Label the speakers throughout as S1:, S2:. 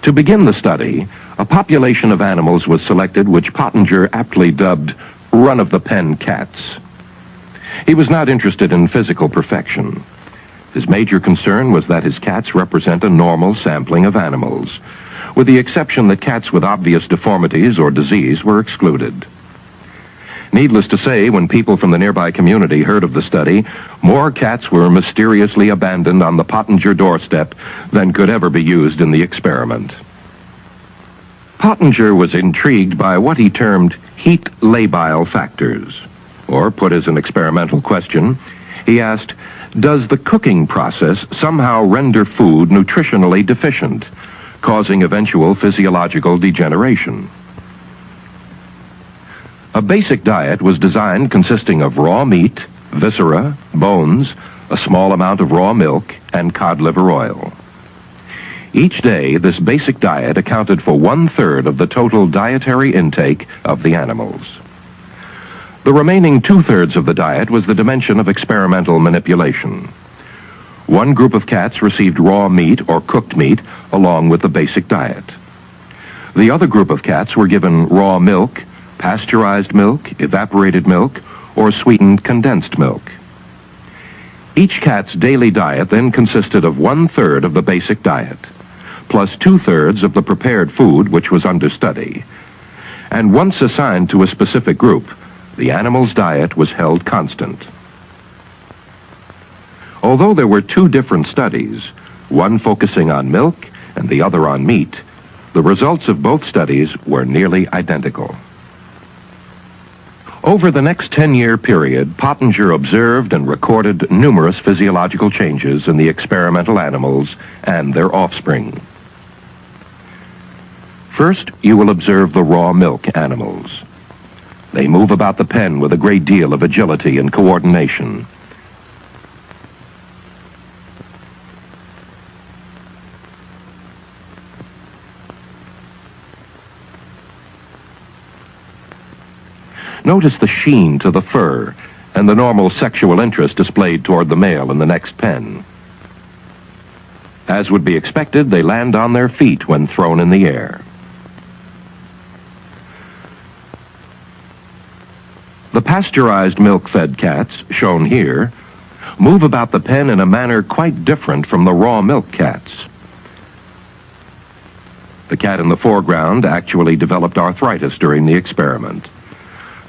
S1: To begin the study, a population of animals was selected which Pottenger aptly dubbed run-of-the-pen cats. He was not interested in physical perfection. His major concern was that his cats represent a normal sampling of animals, with the exception that cats with obvious deformities or disease were excluded. Needless to say, when people from the nearby community heard of the study, more cats were mysteriously abandoned on the Pottenger doorstep than could ever be used in the experiment. Pottenger was intrigued by what he termed heat labile factors. Or, put as an experimental question, he asked, does the cooking process somehow render food nutritionally deficient, causing eventual physiological degeneration? A basic diet was designed consisting of raw meat, viscera, bones, a small amount of raw milk, and cod liver oil. Each day, this basic diet accounted for 1/3 of the total dietary intake of the animals. The remaining 2/3 of the diet was the dimension of experimental manipulation. One group of cats received raw meat or cooked meat along with the basic diet. The other group of cats were given raw milk, pasteurized milk, evaporated milk, or sweetened condensed milk. Each cat's daily diet then consisted of 1/3 of the basic diet, plus 2/3 of the prepared food which was under study. And once assigned to a specific group, the animal's diet was held constant. Although there were two different studies, one focusing on milk and the other on meat, the results of both studies were nearly identical. Over the next 10-year period, Pottenger observed and recorded numerous physiological changes in the experimental animals and their offspring. First, you will observe the raw milk animals. They move about the pen with a great deal of agility and coordination. Notice the sheen to the fur and the normal sexual interest displayed toward the male in the next pen. As would be expected, they land on their feet when thrown in the air. The pasteurized milk-fed cats, shown here, move about the pen in a manner quite different from the raw milk cats. The cat in the foreground actually developed arthritis during the experiment.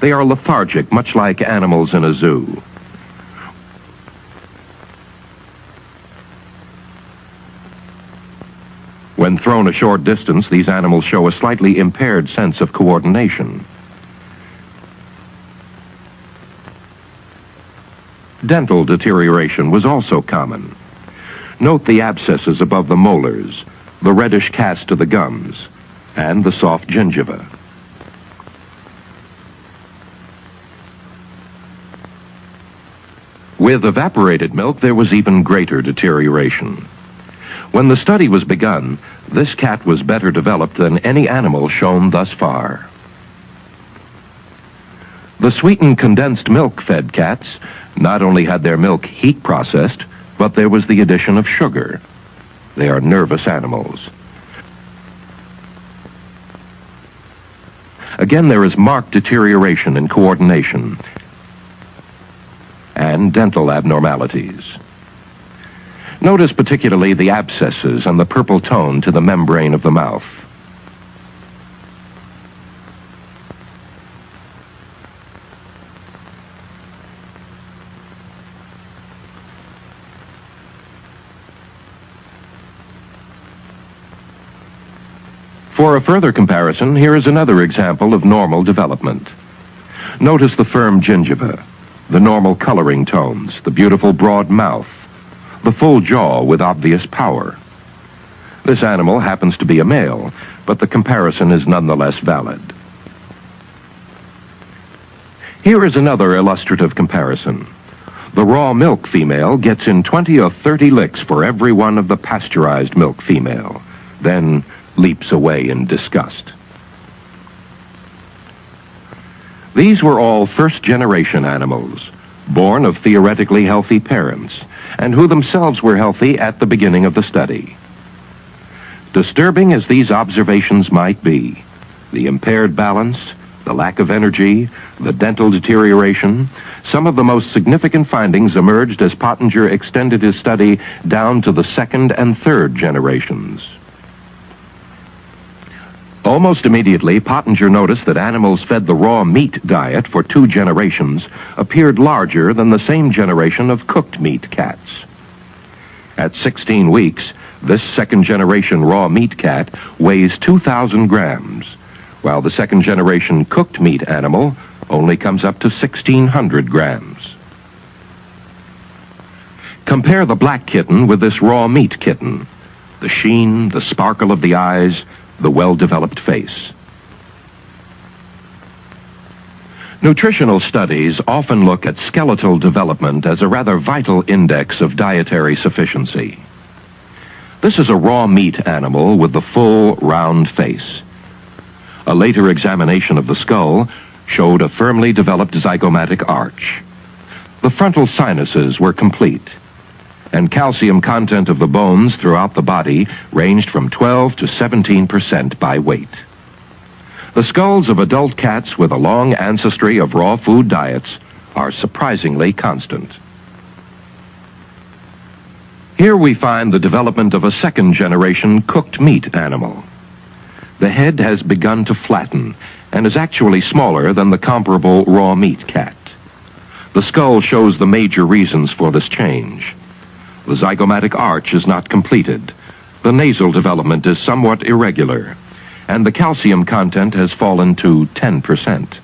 S1: They are lethargic, much like animals in a zoo. When thrown a short distance, these animals show a slightly impaired sense of coordination. Dental deterioration was also common. Note the abscesses above the molars, the reddish cast to the gums, and the soft gingiva. With evaporated milk, there was even greater deterioration. When the study was begun, this cat was better developed than any animal shown thus far. The sweetened condensed milk-fed cats not only had their milk heat processed, but there was the addition of sugar. They are nervous animals. Again, there is marked deterioration in coordination and dental abnormalities. Notice particularly the abscesses and the purple tone to the membrane of the mouth. For a further comparison, here is another example of normal development. Notice the firm gingiva, the normal coloring tones, the beautiful broad mouth, the full jaw with obvious power. This animal happens to be a male, but the comparison is nonetheless valid. Here is another illustrative comparison. The raw milk female gets in 20 or 30 licks for every one of the pasteurized milk female, then leaps away in disgust. These were all first-generation animals, born of theoretically healthy parents, and who themselves were healthy at the beginning of the study. Disturbing as these observations might be, the impaired balance, the lack of energy, the dental deterioration, some of the most significant findings emerged as Pottenger extended his study down to the second and third generations. Almost immediately, Pottenger noticed that animals fed the raw meat diet for 2 generations appeared larger than the same generation of cooked meat cats. At 16 weeks, this second-generation raw meat cat weighs 2,000 grams, while the second-generation cooked meat animal only comes up to 1,600 grams. Compare the black kitten with this raw meat kitten. The sheen, the sparkle of the eyes, the well-developed face. Nutritional studies often look at skeletal development as a rather vital index of dietary sufficiency. This is a raw meat animal with the full, round face. A later examination of the skull showed a firmly developed zygomatic arch. The frontal sinuses were complete, and calcium content of the bones throughout the body ranged from 12 to 17% by weight. The skulls of adult cats with a long ancestry of raw food diets are surprisingly constant. Here we find the development of a second-generation cooked meat animal. The head has begun to flatten and is actually smaller than the comparable raw meat cat. The skull shows the major reasons for this change. The zygomatic arch is not completed. The nasal development is somewhat irregular, and the calcium content has fallen to 10%.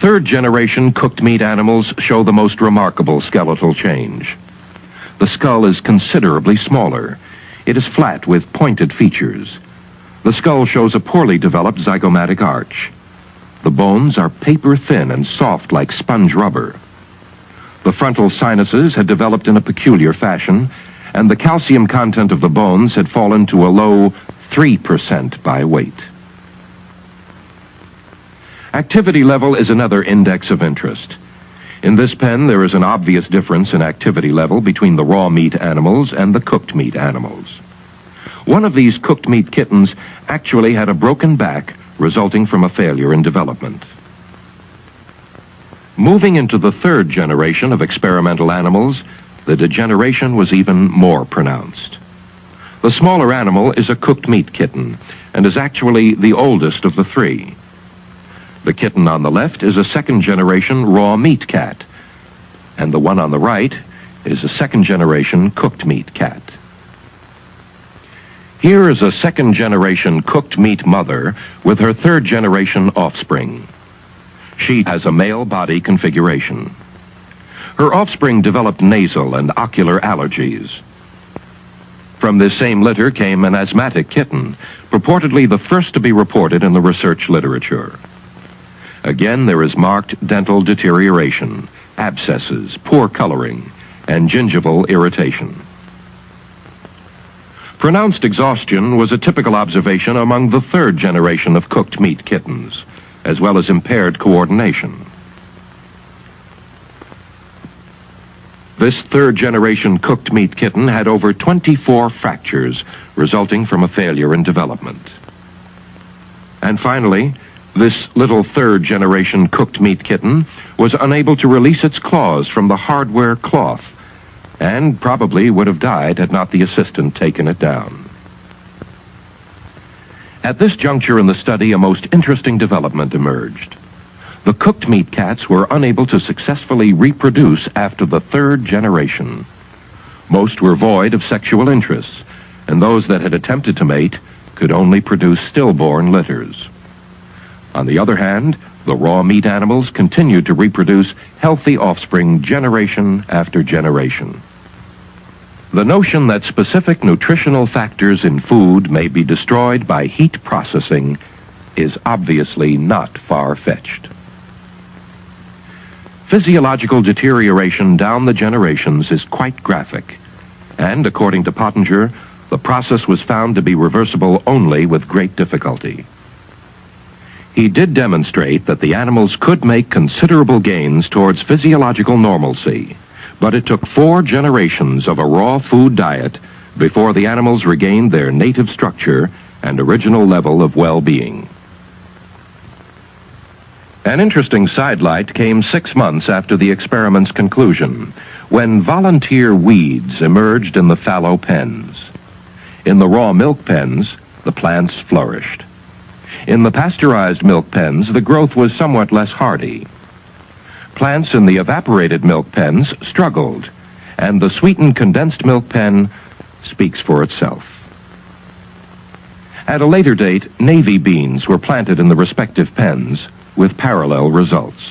S1: Third-generation cooked meat animals show the most remarkable skeletal change. The skull is considerably smaller. It is flat with pointed features. The skull shows a poorly developed zygomatic arch. The bones are paper-thin and soft like sponge rubber. The frontal sinuses had developed in a peculiar fashion, and the calcium content of the bones had fallen to a low 3% by weight. Activity level is another index of interest. In this pen, there is an obvious difference in activity level between the raw meat animals and the cooked meat animals. One of these cooked meat kittens actually had a broken back resulting from a failure in development. Moving into the third generation of experimental animals, the degeneration was even more pronounced. The smaller animal is a cooked meat kitten and is actually the oldest of the 3. The kitten on the left is a second-generation raw meat cat, and the one on the right is a second-generation cooked meat cat. Here is a second-generation cooked meat mother with her third-generation offspring. She has a male body configuration. Her offspring developed nasal and ocular allergies. From this same litter came an asthmatic kitten, purportedly the first to be reported in the research literature. Again, there is marked dental deterioration, abscesses, poor coloring, and gingival irritation. Pronounced exhaustion was a typical observation among the third generation of cooked meat kittens, as well as impaired coordination. This third-generation cooked meat kitten had over 24 fractures resulting from a failure in development. And finally, this little third-generation cooked meat kitten was unable to release its claws from the hardware cloth and probably would have died had not the assistant taken it down. At this juncture in the study, a most interesting development emerged. The cooked meat cats were unable to successfully reproduce after the third generation. Most were void of sexual interests, and those that had attempted to mate could only produce stillborn litters. On the other hand, the raw meat animals continued to reproduce healthy offspring generation after generation. The notion that specific nutritional factors in food may be destroyed by heat processing is obviously not far-fetched. Physiological deterioration down the generations is quite graphic, and according to Pottenger, the process was found to be reversible only with great difficulty. He did demonstrate that the animals could make considerable gains towards physiological normalcy, but it took 4 generations of a raw food diet before the animals regained their native structure and original level of well-being. An interesting sidelight came 6 months after the experiment's conclusion, when volunteer weeds emerged in the fallow pens. In the raw milk pens, the plants flourished. In the pasteurized milk pens, the growth was somewhat less hardy. Plants in the evaporated milk pens struggled, and the sweetened condensed milk pen speaks for itself. At a later date, navy beans were planted in the respective pens, with parallel results.